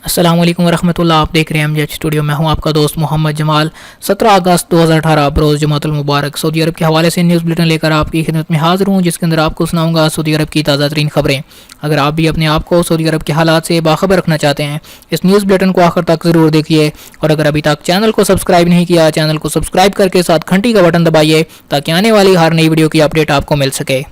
السلام علیکم ورحمۃ اللہ. آپ دیکھ رہے ہیں MJ اسٹوڈیو. میں ہوں آپ کا دوست محمد جمال. 17 اگست 2018 بروز جمعۃ المبارک سعودی عرب کے حوالے سے نیوز بلیٹن لے کر آپ کی خدمت میں حاضر ہوں، جس کے اندر آپ کو سناؤں گا سعودی عرب کی تازہ ترین خبریں. اگر آپ بھی اپنے آپ کو سعودی عرب کے حالات سے باخبر رکھنا چاہتے ہیں، اس نیوز بلیٹن کو آخر تک ضرور دیکھیے. اور اگر ابھی تک چینل کو سبسکرائب نہیں کیا، چینل کو سبسکرائب کر کے ساتھ گھنٹی کا بٹن دبائیے تاکہ آنے والی ہر نئی ویڈیو کی اپڈیٹ آپ کو مل سکے.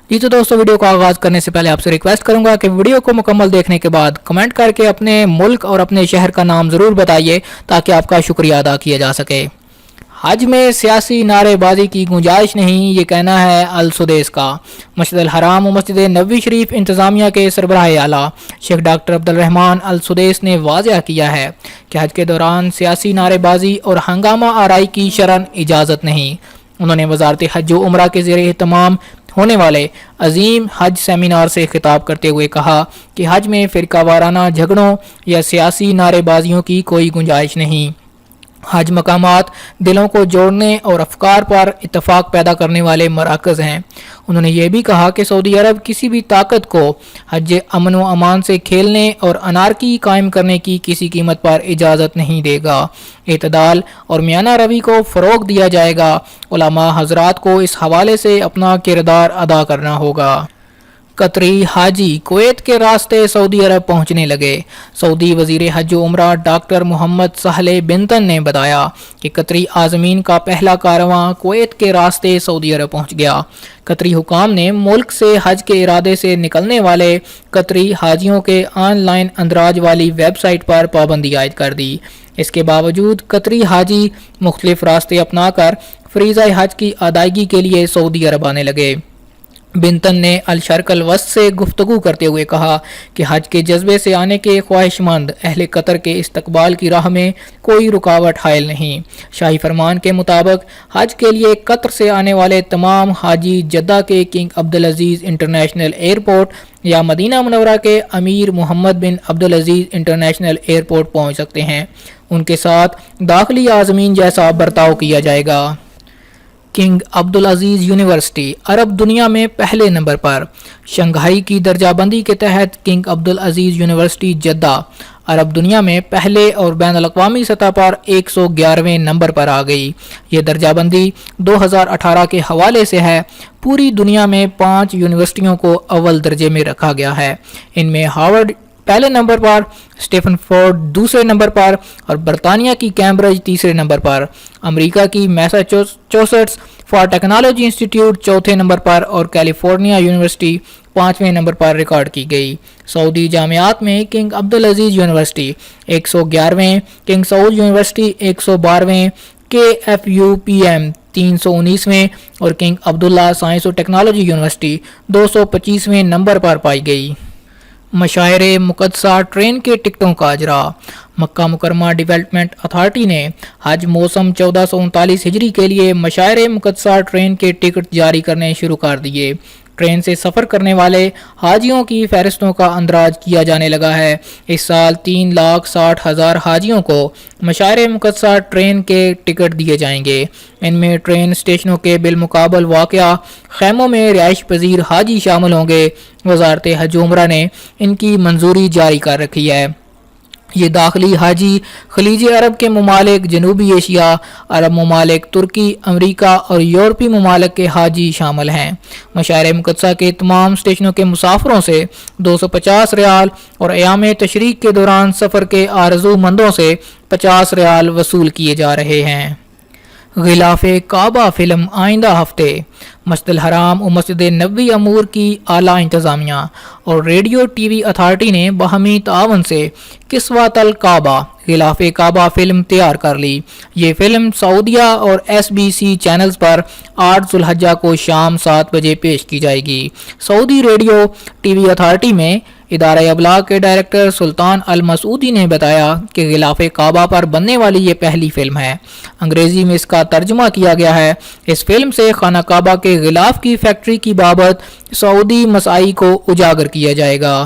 جی تو دوستو، ویڈیو کو آغاز کرنے سے پہلے آپ سے ریکویسٹ کروں گا کہ ویڈیو کو مکمل دیکھنے کے بعد کمنٹ کر کے اپنے ملک اور اپنے شہر کا نام ضرور بتائیے تاکہ آپ کا شکریہ ادا کیا جا سکے. حج میں سیاسی نعرے بازی کی گنجائش نہیں، یہ کہنا ہے السدیس کا. مسجد الحرام و مسجد نبوی شریف انتظامیہ کے سربراہ اعلیٰ شیخ ڈاکٹر عبدالرحمان السدیس نے واضح کیا ہے کہ حج کے دوران سیاسی نعرے بازی اور ہنگامہ آرائی کی شرعاً اجازت نہیں. انہوں نے وزارت حج و عمرہ کے زیر اہتمام ہونے والے عظیم حج سیمینار سے خطاب کرتے ہوئے کہا کہ حج میں فرقہ وارانہ جھگڑوں یا سیاسی نعرے بازیوں کی کوئی گنجائش نہیں. حج مقامات دلوں کو جوڑنے اور افکار پر اتفاق پیدا کرنے والے مراکز ہیں. انہوں نے یہ بھی کہا کہ سعودی عرب کسی بھی طاقت کو حج امن و امان سے کھیلنے اور انارکی قائم کرنے کی کسی قیمت پر اجازت نہیں دے گا. اعتدال اور میانہ روی کو فروغ دیا جائے گا. علماء حضرات کو اس حوالے سے اپنا کردار ادا کرنا ہوگا. قطری حاجی کویت کے راستے سعودی عرب پہنچنے لگے. سعودی وزیر حج و عمرہ ڈاکٹر محمد صالح بنتن نے بتایا کہ قطری عازمین کا پہلا کارواں کویت کے راستے سعودی عرب پہنچ گیا. قطری حکام نے ملک سے حج کے ارادے سے نکلنے والے قطری حاجیوں کے آن لائن اندراج والی ویب سائٹ پر پابندی عائد کر دی. اس کے باوجود قطری حاجی مختلف راستے اپنا کر فریضہ حج کی ادائیگی کے لیے سعودی عرب آنے لگے. بنتن نے الشرق الوسط سے گفتگو کرتے ہوئے کہا کہ حج کے جذبے سے آنے کے خواہش مند اہل قطر کے استقبال کی راہ میں کوئی رکاوٹ حائل نہیں. شاہی فرمان کے مطابق حج کے لیے قطر سے آنے والے تمام حاجی جدہ کے کنگ عبدالعزیز انٹرنیشنل ایئرپورٹ یا مدینہ منورہ کے امیر محمد بن عبدالعزیز انٹرنیشنل ایئرپورٹ پہنچ سکتے ہیں. ان کے ساتھ داخلی عازمین جیسا برتاؤ کیا جائے گا. کنگ عبدالعزیز یونیورسٹی عرب دنیا میں پہلے نمبر پر. شنگھائی کی درجہ بندی کے تحت کنگ عبدالعزیز یونیورسٹی جدہ عرب دنیا میں پہلے اور بین الاقوامی سطح پر 111ویں نمبر پر آ گئی. یہ درجہ بندی 2018 کے حوالے سے ہے. پوری دنیا میں 5 یونیورسٹیوں کو اول درجے میں رکھا گیا ہے. ان میں ہارورڈ پہلے نمبر پر، اسٹیفن فورڈ دوسرے نمبر پر اور برطانیہ کی کیمبرج تیسرے نمبر پر. امریکہ کی میساچوسٹس فار ٹیکنالوجی انسٹیٹیوٹ چوتھے نمبر پر اور کیلیفورنیا یونیورسٹی 5ویں نمبر پر ریکارڈ کی گئی. سعودی جامعات میں کنگ عبدالعزیز یونیورسٹی 111ویں، کنگ سعود یونیورسٹی 112ویں، KFUPM 319ویں اور کنگ عبداللہ سائنس و ٹیکنالوجی یونیورسٹی 225ویں نمبر پر پائی گئی. مشاعر مقدسہ ٹرین کے ٹکٹوں کا اجرا. مکہ مکرمہ ڈیولپمنٹ اتھارٹی نے حج موسم 1439 ہجری کے لیے مشاعر مقدسہ ٹرین کے ٹکٹ جاری کرنے شروع کر دیے. ٹرین سے سفر کرنے والے حاجیوں کی فہرستوں کا اندراج کیا جانے لگا ہے. اس سال 3,60,000 حاجیوں کو مشاعر مقدسہ ٹرین کے ٹکٹ دیے جائیں گے. ان میں ٹرین اسٹیشنوں کے بالمقابل واقع خیموں میں رہائش پذیر حاجی شامل ہوں گے. وزارت حج و عمرہ نے ان کی منظوری جاری کر رکھی ہے. یہ داخلی حاجی خلیج عرب کے ممالک، جنوبی ایشیا، عرب ممالک، ترکی، امریکہ اور یورپی ممالک کے حاجی شامل ہیں. مشاعر مقدسہ کے تمام اسٹیشنوں کے مسافروں سے 250 ریال اور ایام تشریق کے دوران سفر کے آرزو مندوں سے 50 ریال وصول کیے جا رہے ہیں. غلاف کعبہ فلم آئندہ ہفتے. مسجد الحرام و مسجد نبوی امور کی اعلیٰ انتظامیہ اور ریڈیو ٹی وی اتھارٹی نے باہمی تعاون سے کسوۃ الکعبہ غلاف کعبہ فلم تیار کر لی. یہ فلم سعودیہ اور SBC چینلز پر 8 ذو الحجہ کو شام 7 بجے پیش کی جائے گی. سعودی ریڈیو ٹی وی اتھارٹی میں ادارہ ابلاغ کے ڈائریکٹر سلطان المسعودی نے بتایا کہ غلاف کعبہ پر بننے والی یہ پہلی فلم ہے. انگریزی میں اس کا ترجمہ کیا گیا ہے. اس فلم سے خانہ کعبہ کے غلاف کی فیکٹری کی بابت سعودی مسائی کو اجاگر کیا جائے گا.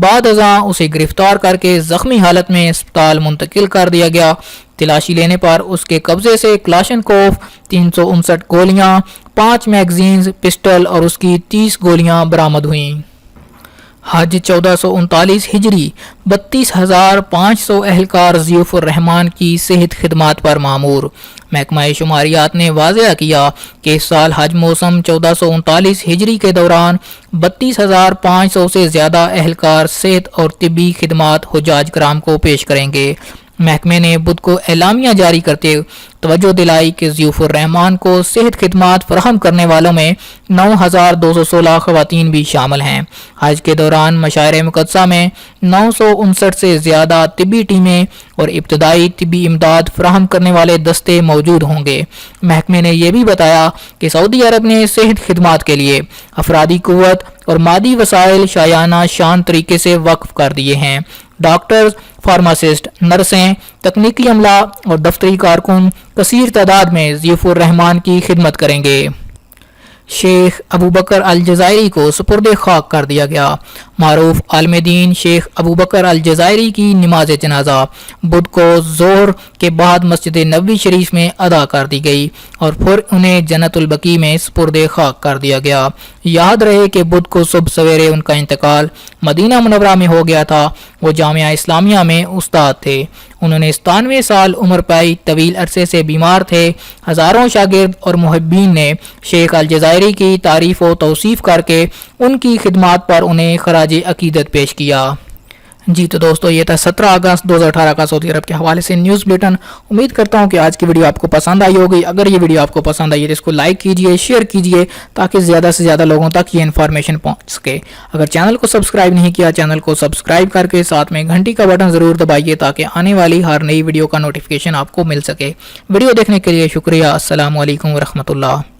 بعد ازاں اسے گرفتار کر کے زخمی حالت میں اسپتال منتقل کر دیا گیا۔ تلاشی لینے پر اس کے قبضے سے کلاشنکوف 359 گولیاں، 5 میگزینز، پسٹل اور اس کی 30 گولیاں برآمد ہوئیں۔ حج 1439 ہجری 32,500 اہلکار ضیوف الرحمان کی صحت خدمات پر مامور۔ محکمہ شماریات نے واضح کیا کہ اس سال حج موسم 1439 ہجری کے دوران 32,500 سے زیادہ اہلکار صحت اور طبی خدمات حجاج کرام کو پیش کریں گے۔ محکمے نے بدھ کو اعلامیہ جاری کرتے توجہ دلائی کہ ضیوف الرحمان کو صحت خدمات فراہم کرنے والوں میں 9,216 خواتین بھی شامل ہیں۔ حج کے دوران مشاعر مقدسہ میں 959 سے زیادہ طبی ٹیمیں اور ابتدائی طبی امداد فراہم کرنے والے دستے موجود ہوں گے۔ محکمے نے یہ بھی بتایا کہ سعودی عرب نے صحت خدمات کے لیے افرادی قوت اور مادی وسائل شایانہ شان طریقے سے وقف کر دیے ہیں۔ ڈاکٹرز، فارماسسٹ، نرسیں، تکنیکی عملہ اور دفتری کارکن کثیر تعداد میں ضیوف الرحمان کی خدمت کریں گے۔ شیخ ابوبکر الجزائری کو سپرد خاک کر دیا گیا۔ معروف عالم دین شیخ ابوبکر الجزائری کی نماز جنازہ بدھ کو ظہر کے بعد مسجد نبوی شریف میں ادا کر دی گئی اور پھر انہیں جنت البقیع میں سپرد خاک کر دیا گیا۔ یاد رہے کہ بدھ کو صبح سویرے ان کا انتقال مدینہ منورہ میں ہو گیا تھا۔ وہ جامعہ اسلامیہ میں استاد تھے۔ انہوں نے 97 سال عمر پائی، طویل عرصے سے بیمار تھے۔ ہزاروں شاگرد اور محبین نے شیخ الجزائری کی تعریف و توصیف کر کے ان کی خدمات پر انہیں خراج عقیدت پیش کیا۔ جی تو دوستو، یہ تھا 17 اگست 2018 کا سعودی عرب کے حوالے سے نیوز بلیٹن۔ امید کرتا ہوں کہ آج کی ویڈیو آپ کو پسند آئی ہوگی۔ اگر یہ ویڈیو آپ کو پسند آئی ہے تو اس کو لائک کیجئے، شیئر کیجئے تاکہ زیادہ سے زیادہ لوگوں تک یہ انفارمیشن پہنچ سکے۔ اگر چینل کو سبسکرائب نہیں کیا، چینل کو سبسکرائب کر کے ساتھ میں گھنٹی کا بٹن ضرور دبائیے تاکہ آنے والی ہر نئی ویڈیو کا نوٹیفیکیشن آپ کو مل سکے۔ ویڈیو دیکھنے کے لیے شکریہ۔ السلام علیکم ورحمۃ اللہ۔